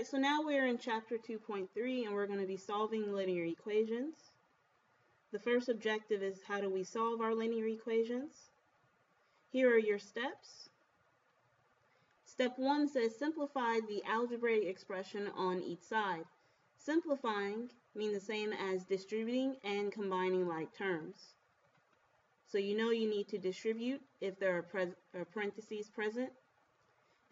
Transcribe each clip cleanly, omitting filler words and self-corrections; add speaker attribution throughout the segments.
Speaker 1: Alright, so now we're in chapter 2.3 and we're going to be solving linear equations. The first objective is how do we solve our linear equations? Here are your steps. Step 1 says simplify the algebraic expression on each side. Simplifying means the same as distributing and combining like terms. So you know you need to distribute if there are parentheses present,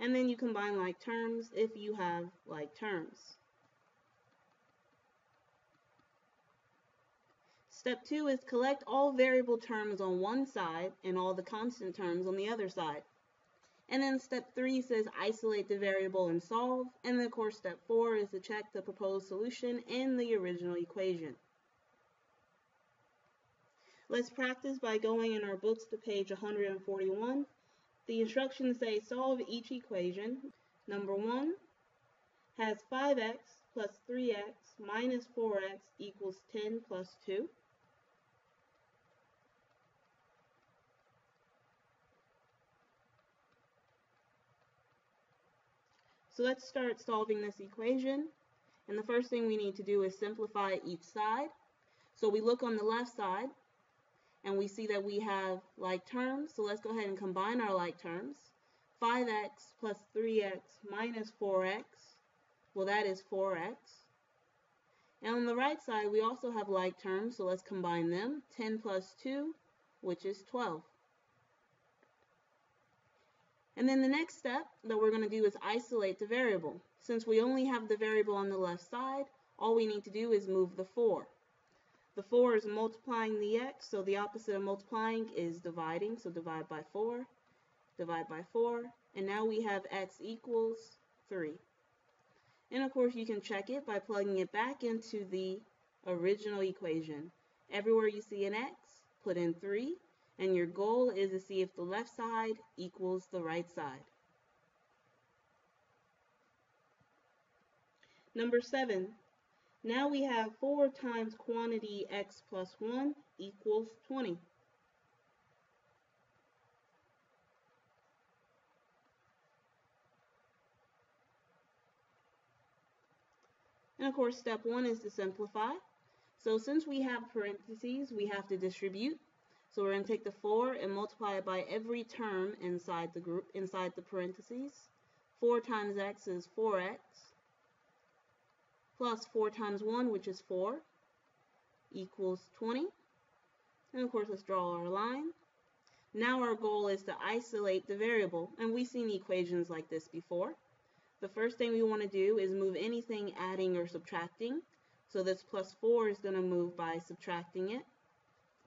Speaker 1: and then you combine like terms if you have like terms. Step 2 is collect all variable terms on one side and all the constant terms on the other side. And then step 3 says isolate the variable and solve. And then of course step 4 is to check the proposed solution in the original equation. Let's practice by going in our books to page 141. The instructions say solve each equation. Number 1 has 5x plus 3x minus 4x equals 10 plus 2. So let's start solving this equation. And the first thing we need to do is simplify each side. So we look on the left side and we see that we have like terms. So let's go ahead and combine our like terms. 5x plus 3x minus 4x. Well, that is 4x. And on the right side, we also have like terms. So let's combine them. 10 plus 2, which is 12. And then the next step that we're going to do is isolate the variable. Since we only have the variable on the left side, all we need to do is move the 4. The 4 is multiplying the x, so the opposite of multiplying is dividing. So divide by 4, and now we have x equals 3. And of course you can check it by plugging it back into the original equation. Everywhere you see an x, put in 3. And your goal is to see if the left side equals the right side. Number 7. Now we have 4 times quantity x plus 1 equals 20. And of course, step 1 is to simplify. So since we have parentheses, we have to distribute. So we're going to take the 4 and multiply it by every term inside the group, inside the parentheses. 4 times x is 4x, plus 4 times 1, which is 4, equals 20. And of course, let's draw our line. Now our goal is to isolate the variable, and we've seen equations like this before. The first thing we want to do is move anything adding or subtracting. So this plus 4 is going to move by subtracting it.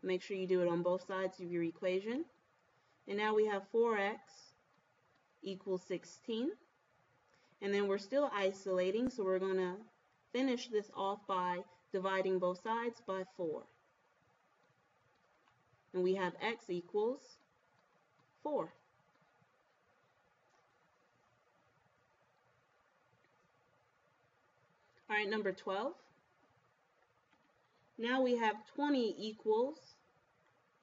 Speaker 1: Make sure you do it on both sides of your equation. And now we have 4x equals 16. And then we're still isolating, so we're going to finish this off by dividing both sides by 4. And we have x equals 4. All right, number 12. Now we have 20 equals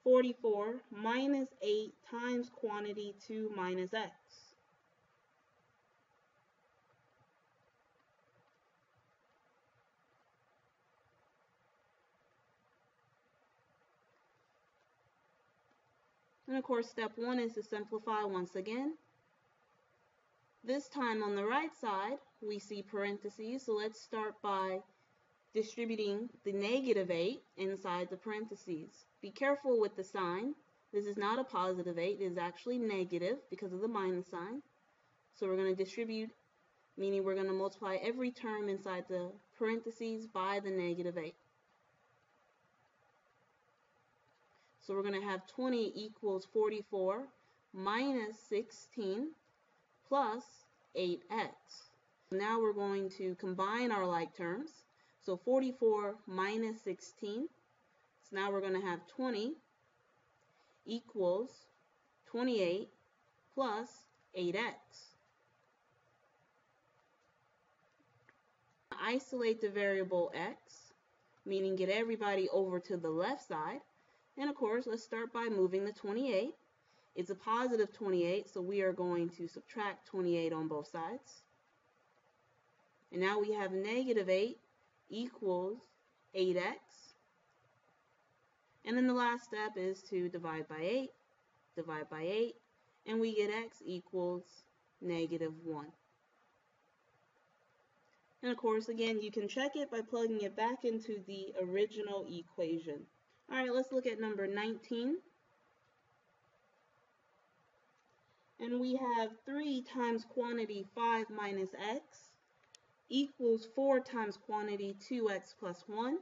Speaker 1: 44 minus 8 times quantity 2 minus x. And of course, step 1 is to simplify once again. This time on the right side, we see parentheses, so let's start by distributing the negative 8 inside the parentheses. Be careful with the sign. This is not a positive 8, it is actually negative because of the minus sign. So we're going to distribute, meaning we're going to multiply every term inside the parentheses by the negative 8. So we're going to have 20 equals 44 minus 16 plus 8x. Now we're going to combine our like terms. So 44 minus 16. So now we're going to have 20 equals 28 plus 8x. Isolate the variable x, meaning get everybody over to the left side. And of course, let's start by moving the 28. It's a positive 28, so we are going to subtract 28 on both sides. And now we have negative 8 equals 8x. And then the last step is to divide by 8, and we get x equals negative 1. And of course, again, you can check it by plugging it back into the original equation. All right, let's look at number 19. And we have 3 times quantity 5 minus x equals 4 times quantity 2x plus 1.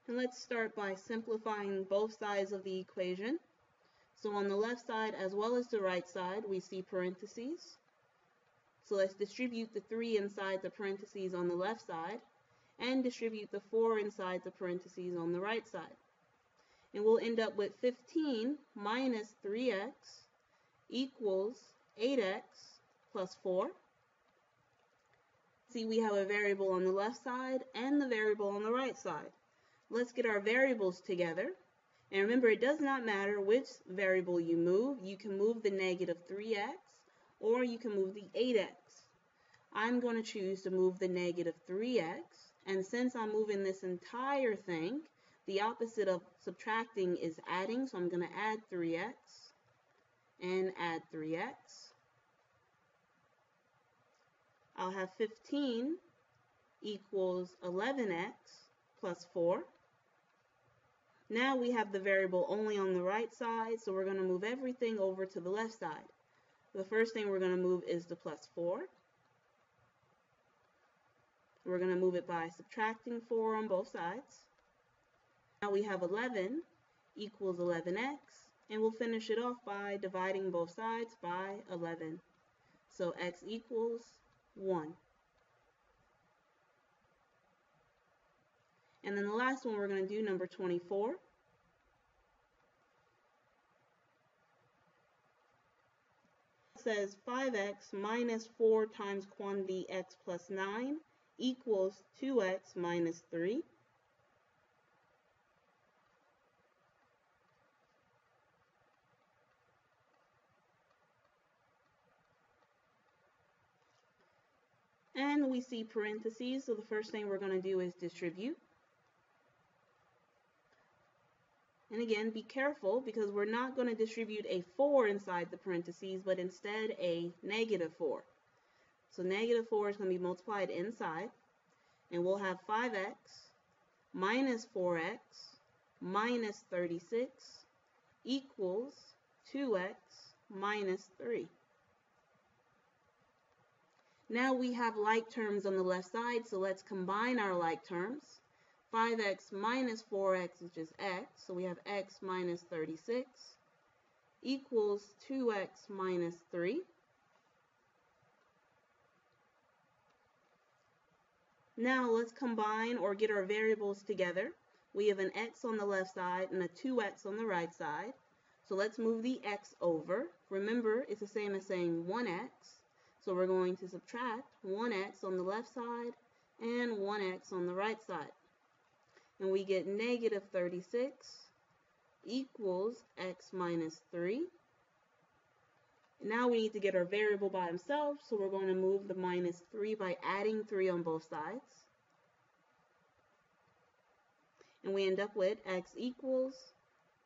Speaker 1: And let's start by simplifying both sides of the equation. So on the left side as well as the right side, we see parentheses. So let's distribute the 3 inside the parentheses on the left side and distribute the 4 inside the parentheses on the right side. And we'll end up with 15 minus 3x equals 8x plus 4. See, we have a variable on the left side and the variable on the right side. Let's get our variables together. And remember, it does not matter which variable you move. You can move the negative 3x or you can move the 8x. I'm going to choose to move the negative 3x. And since I'm moving this entire thing, the opposite of subtracting is adding. So I'm going to add 3x and add 3x. I'll have 15 equals 11x plus 4. Now we have the variable only on the right side, so we're going to move everything over to the left side. The first thing we're going to move is the plus 4. We're going to move it by subtracting 4 on both sides. Now we have 11 equals 11x, and we'll finish it off by dividing both sides by 11. So x equals 1. And then the last one we're going to do, number 24. It says 5x minus 4 times quantity x plus 9 equals 2x minus 3. And we see parentheses, so the first thing we're going to do is distribute. And again, be careful because we're not going to distribute a 4 inside the parentheses, but instead a negative 4. So negative 4 is going to be multiplied inside, and we'll have 5x minus 4x minus 36 equals 2x minus 3. Now we have like terms on the left side, so let's combine our like terms. 5x minus 4x is just x, so we have x minus 36 equals 2x minus 3. Now let's combine or get our variables together. We have an x on the left side and a 2x on the right side. So let's move the x over. Remember, it's the same as saying 1x. So we're going to subtract 1x on the left side and 1x on the right side. And we get negative 36 equals x minus 3. Now we need to get our variable by himself, so we're going to move the minus 3 by adding 3 on both sides. And we end up with x equals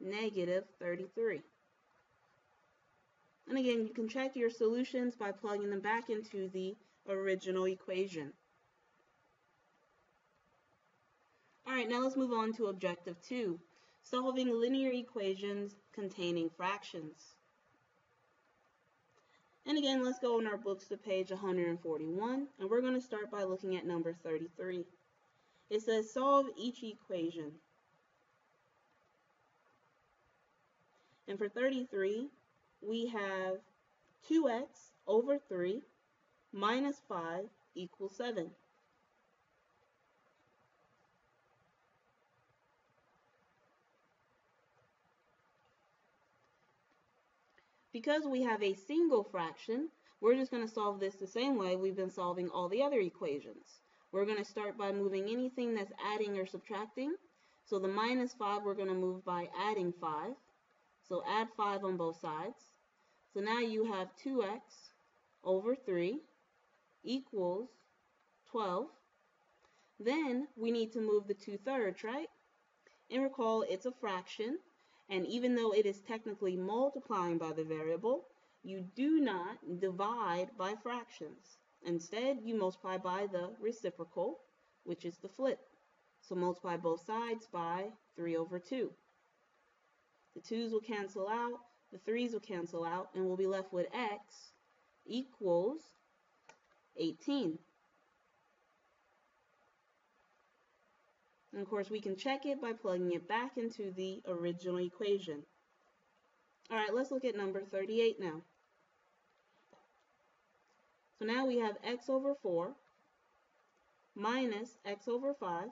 Speaker 1: negative 33. And again, you can check your solutions by plugging them back into the original equation. Alright, now let's move on to objective 2, solving linear equations containing fractions. And again, let's go in our books to page 141, and we're going to start by looking at number 33. It says solve each equation. And for 33, we have 2x over 3 minus 5 equals 7. Because we have a single fraction, we're just going to solve this the same way we've been solving all the other equations. We're going to start by moving anything that's adding or subtracting. So the minus 5 we're going to move by adding 5. So add 5 on both sides. So now you have 2x over 3 equals 12. Then we need to move the 2/3, right? And recall it's a fraction, and even though it is technically multiplying by the variable, you do not divide by fractions. Instead, you multiply by the reciprocal, which is the flip. So multiply both sides by 3 over 2. The 2's will cancel out, the 3's will cancel out, and we'll be left with x equals 18. And of course, we can check it by plugging it back into the original equation. All right, let's look at number 38 now. So now we have x over 4 minus x over 5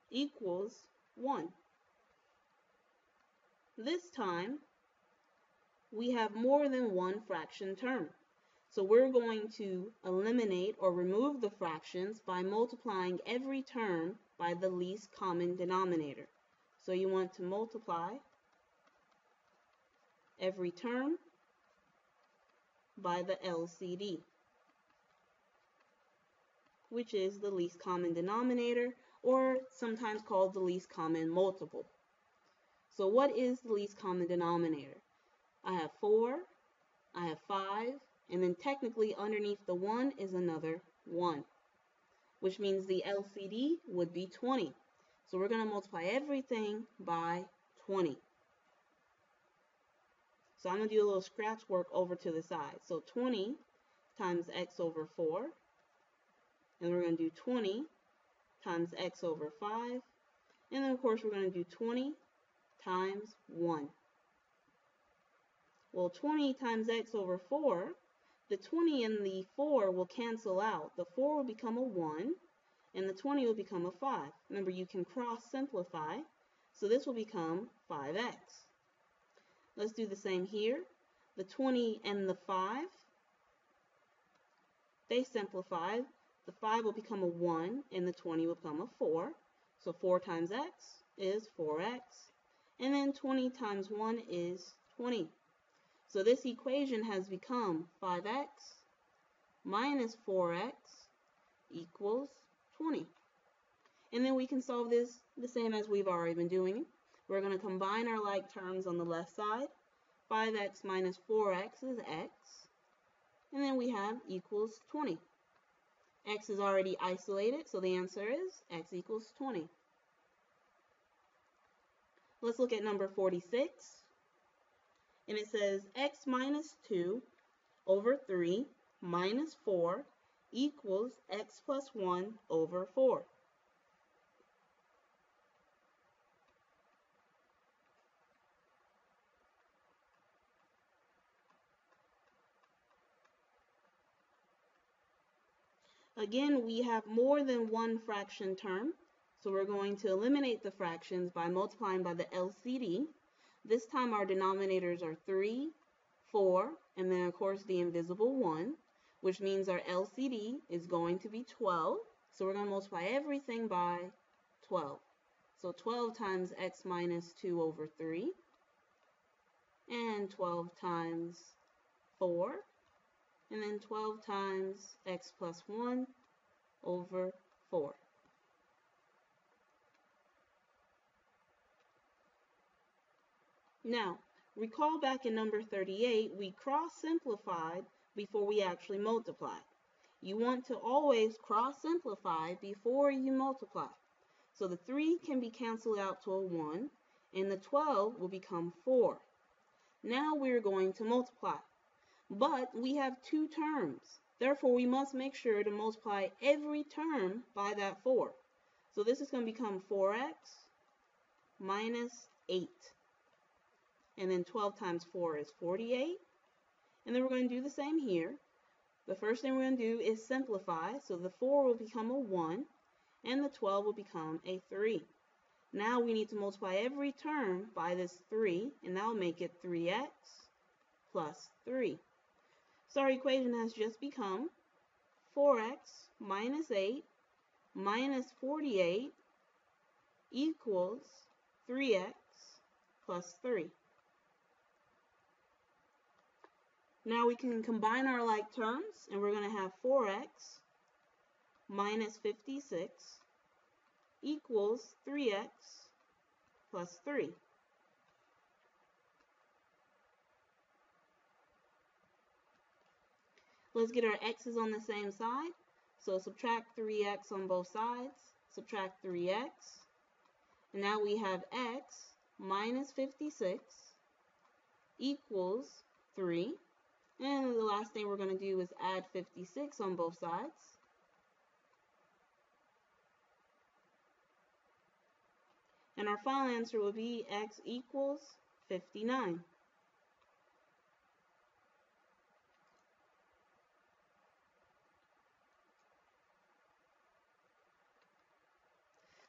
Speaker 1: equals 1. This time, we have more than one fraction term. So we're going to eliminate or remove the fractions by multiplying every term by the least common denominator. So you want to multiply every term by the LCD, which is the least common denominator, or sometimes called the least common multiple. So what is the least common denominator? I have 4, I have 5, and then technically underneath the 1 is another 1, which means the LCD would be 20. So we're going to multiply everything by 20. So I'm going to do a little scratch work over to the side. So 20 times x over 4, and we're going to do 20 times x over 5, and then of course we're going to do 20 times 1. Well, 20 times x over 4, the 20 and the 4 will cancel out. The 4 will become a 1, and the 20 will become a 5. Remember, you can cross simplify, so this will become 5x. Let's do the same here. The 20 and the 5, they simplify. The 5 will become a 1, and the 20 will become a 4. So 4 times x is 4x. And then 20 times 1 is 20. So this equation has become 5x minus 4x equals 20. And then we can solve this the same as we've already been doing. We're going to combine our like terms on the left side. 5x minus 4x is x. And then we have equals 20. X is already isolated, so the answer is x equals 20. Let's look at number 46. And it says x minus 2 over 3 minus 4 equals x plus 1 over 4. Again, we have more than one fraction term, so we're going to eliminate the fractions by multiplying by the LCD. This time our denominators are 3, 4, and then of course the invisible 1, which means our LCD is going to be 12. So we're going to multiply everything by 12. So 12 times x minus 2 over 3, and 12 times 4, and then 12 times x plus 1 over 4. Now, recall back in number 38, we cross-simplified before we actually multiplied. You want to always cross-simplify before you multiply. So the 3 can be canceled out to a 1, and the 12 will become 4. Now we're going to multiply. But we have two terms. Therefore, we must make sure to multiply every term by that 4. So this is going to become 4x minus 8. And then 12 times 4 is 48. And then we're going to do the same here. The first thing we're going to do is simplify. So the 4 will become a 1, and the 12 will become a 3. Now we need to multiply every term by this 3, and that will make it 3x plus 3. So our equation has just become 4x minus 8 minus 48 equals 3x plus 3. Now we can combine our like terms, and we're going to have 4x minus 56 equals 3x plus 3. Let's get our x's on the same side. So subtract 3x on both sides, subtract 3x, and now we have x minus 56 equals 3. And the last thing we're going to do is add 56 on both sides. And our final answer will be x equals 59.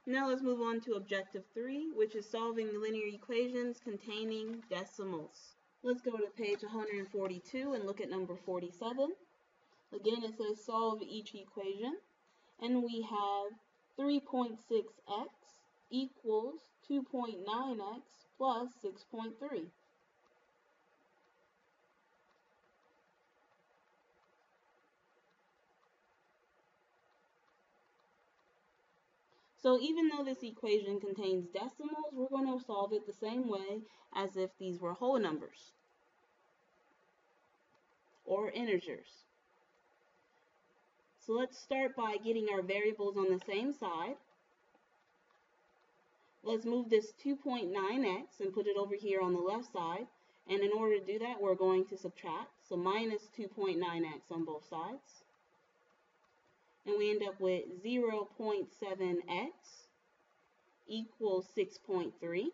Speaker 1: Now let's move on to objective 3, which is solving linear equations containing decimals. Let's go to page 142 and look at number 47. Again, it says solve each equation, and we have 3.6x equals 2.9x plus 6.3. So even though this equation contains decimals, we're going to solve it the same way as if these were whole numbers or integers. So let's start by getting our variables on the same side. Let's move this 2.9x and put it over here on the left side. And in order to do that, we're going to subtract. So minus 2.9x on both sides. And we end up with 0.7x equals 6.3.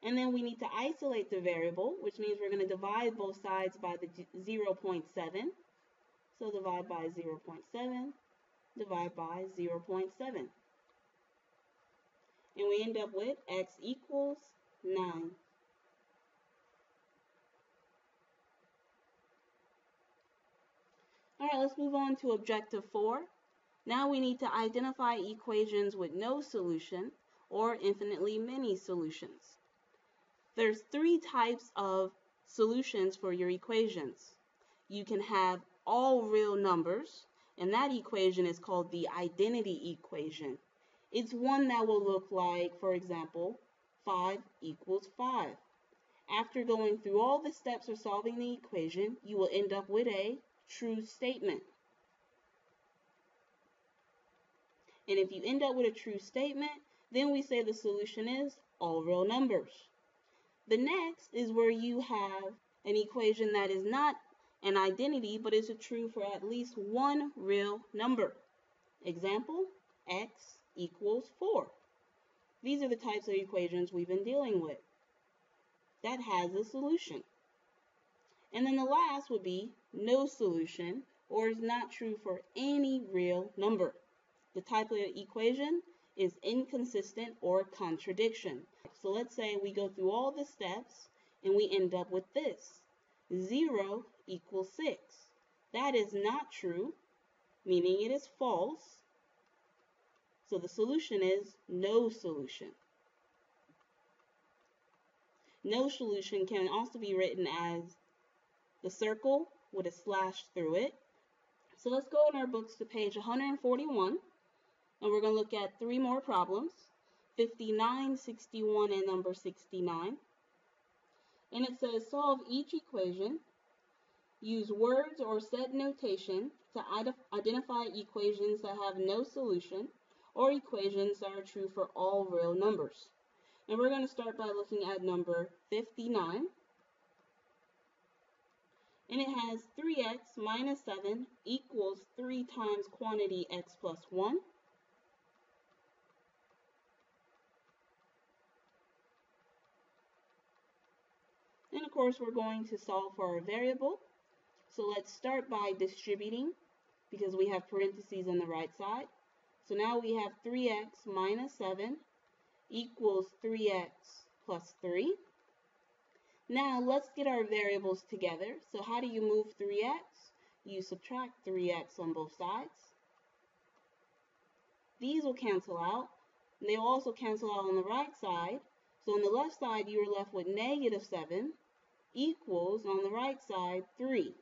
Speaker 1: And then we need to isolate the variable, which means we're going to divide both sides by the 0.7. So divide by 0.7, divide by 0.7. And we end up with x equals 9. All right, let's move on to objective 4. Now we need to identify equations with no solution or infinitely many solutions. There's 3 types of solutions for your equations. You can have all real numbers, and that equation is called the identity equation. It's one that will look like, for example, 5 equals 5. After going through all the steps of solving the equation, you will end up with a true statement. And if you end up with a true statement, then we say the solution is all real numbers. The next is where you have an equation that is not an identity, but is true for at least one real number. Example, x equals 4. These are the types of equations we've been dealing with. That has a solution. And then the last would be no solution, or is not true for any real number. The type of equation is inconsistent or contradiction. So let's say we go through all the steps and we end up with this. 0 equals 6. That is not true, meaning it is false. So the solution is no solution. No solution can also be written as the circle with a slash through it. So let's go in our books to page 141, and we're going to look at 3 more problems, 59, 61, and number 69. And it says solve each equation, use words or set notation to identify equations that have no solution or equations that are true for all real numbers. And we're going to start by looking at number 59. And it has 3x minus 7 equals 3 times quantity x plus 1. And of course, we're going to solve for our variable. So let's start by distributing, because we have parentheses on the right side. So now we have 3x minus 7 equals 3x plus 3. Now let's get our variables together. So how do you move 3x? you subtract 3x on both sides. These will cancel out. And they will also cancel out on the right side. So on the left side, you are left with negative 7 equals, on the right side, 3.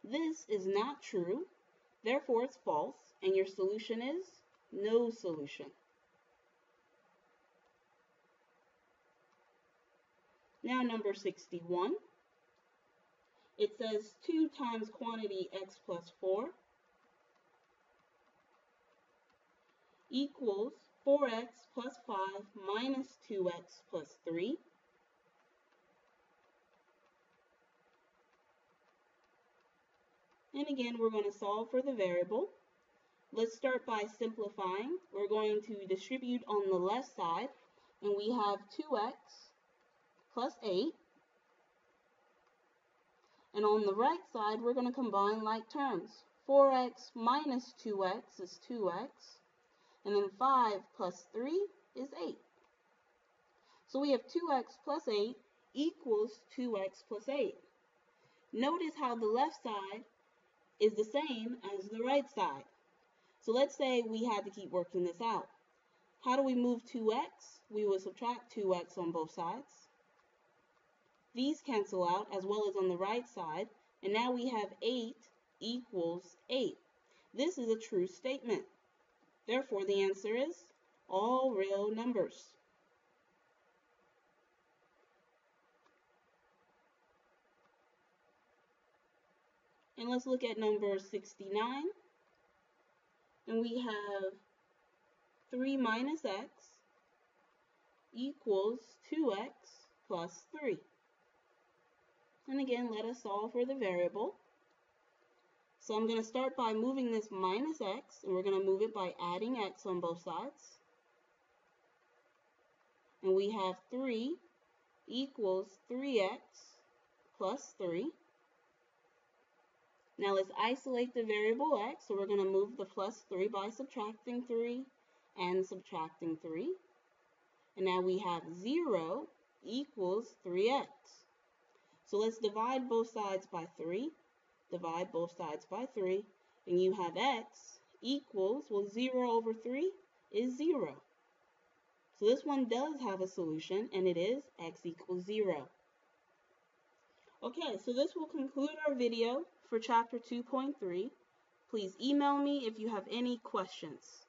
Speaker 1: This is not true, therefore it's false, and your solution is no solution. Now number 61. It says 2 times quantity x plus 4 equals 4x plus 5 minus 2x plus 3. And again, we're going to solve for the variable. Let's start by simplifying. We're going to distribute on the left side, and we have 2x plus 8. And on the right side, we're going to combine like terms. 4x minus 2x is 2x, and then 5 plus 3 is 8. So we have 2x plus 8 equals 2x plus 8. Notice how the left side is the same as the right side. So let's say we had to keep working this out. How do we move 2x? We will subtract 2x on both sides. These cancel out as well as on the right side, and now we have 8 equals 8. This is a true statement. Therefore, the answer is all real numbers. And let's look at number 69. And we have 3 minus x equals 2x plus 3. And again, let us solve for the variable. So I'm going to start by moving this minus x, and we're going to move it by adding x on both sides. And we have 3 equals 3x plus 3. Now let's isolate the variable x, so we're going to move the plus 3 by subtracting 3 and subtracting 3. And now we have 0 equals 3x. So let's divide both sides by 3. Divide both sides by 3. And you have x equals, well, 0 over 3 is 0. So this one does have a solution, and it is x equals 0. Okay, so this will conclude our video for Chapter 2.3. Please email me if you have any questions.